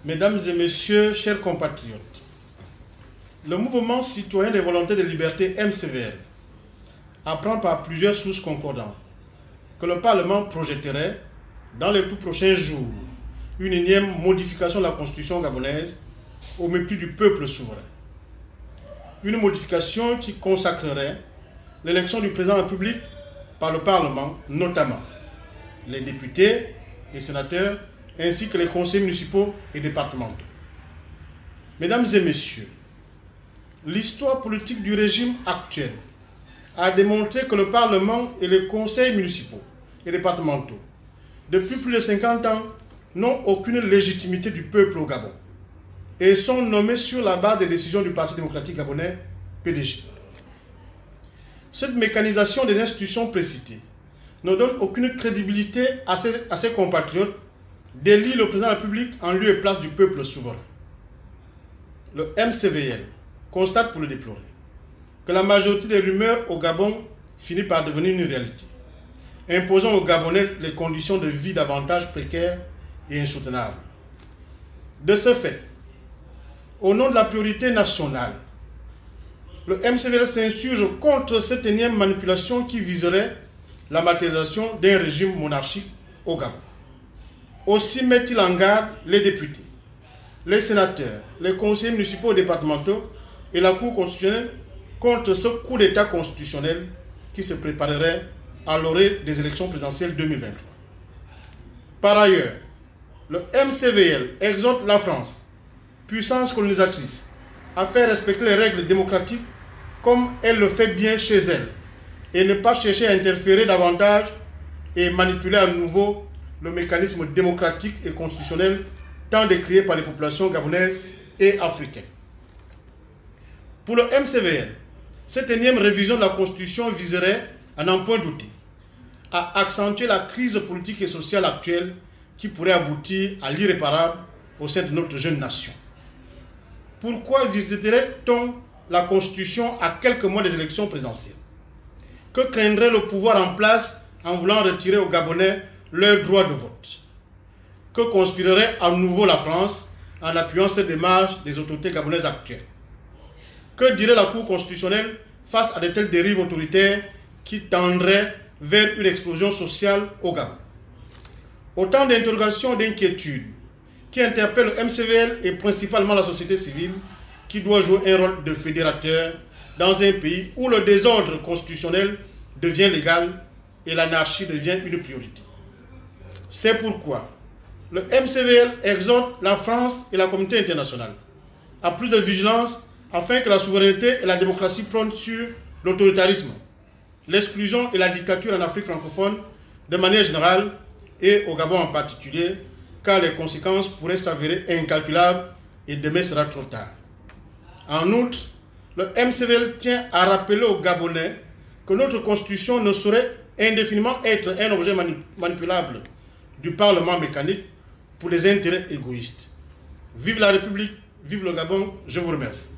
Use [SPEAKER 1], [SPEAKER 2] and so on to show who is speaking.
[SPEAKER 1] Mesdames et messieurs, chers compatriotes, le mouvement citoyen des volontés de liberté MCVL apprend par plusieurs sources concordantes que le Parlement projetterait dans les tout prochains jours une énième modification de la Constitution gabonaise au mépris du peuple souverain. Une modification qui consacrerait l'élection du président de la République par le Parlement, notamment les députés et sénateurs, ainsi que les conseils municipaux et départementaux. Mesdames et messieurs, l'histoire politique du régime actuel a démontré que le Parlement et les conseils municipaux et départementaux, depuis plus de 50 ans, n'ont aucune légitimité du peuple au Gabon et sont nommés sur la base des décisions du Parti démocratique gabonais, PDG. Cette mécanisation des institutions précitées ne donne aucune crédibilité à ses compatriotes d'élire le président de la République en lieu et place du peuple souverain. Le MCVL constate pour le déplorer que la majorité des rumeurs au Gabon finit par devenir une réalité, imposant aux Gabonais les conditions de vie davantage précaires et insoutenables. De ce fait, au nom de la priorité nationale, le MCVL s'insurge contre cette énième manipulation qui viserait la matérialisation d'un régime monarchique au Gabon. Aussi met-il en garde les députés, les sénateurs, les conseillers municipaux et départementaux et la Cour constitutionnelle contre ce coup d'État constitutionnel qui se préparerait à l'orée des élections présidentielles 2023. Par ailleurs, le MCVL exhorte la France, puissance colonisatrice, à faire respecter les règles démocratiques comme elle le fait bien chez elle et ne pas chercher à interférer davantage et manipuler à nouveau le mécanisme démocratique et constitutionnel tant décrié par les populations gabonaises et africaines. Pour le MCVL, cette énième révision de la Constitution viserait, à n'en point douter, à accentuer la crise politique et sociale actuelle qui pourrait aboutir à l'irréparable au sein de notre jeune nation. Pourquoi visiterait-on la Constitution à quelques mois des élections présidentielles? Que craindrait le pouvoir en place en voulant retirer aux Gabonais leur droit de vote? Que conspirerait à nouveau la France en appuyant cette démarche des autorités gabonaises actuelles? Que dirait la Cour constitutionnelle face à de telles dérives autoritaires qui tendraient vers une explosion sociale au Gabon? Autant d'interrogations et d'inquiétudes qui interpellent le MCVL et principalement la société civile qui doit jouer un rôle de fédérateur dans un pays où le désordre constitutionnel devient légal et l'anarchie devient une priorité. C'est pourquoi le MCVL exhorte la France et la communauté internationale à plus de vigilance afin que la souveraineté et la démocratie prônent sur l'autoritarisme, l'exclusion et la dictature en Afrique francophone de manière générale et au Gabon en particulier, car les conséquences pourraient s'avérer incalculables et demain sera trop tard. En outre, le MCVL tient à rappeler aux Gabonais que notre constitution ne saurait indéfiniment être un objet manipulable du Parlement mécanique pour des intérêts égoïstes. Vive la République, vive le Gabon, je vous remercie.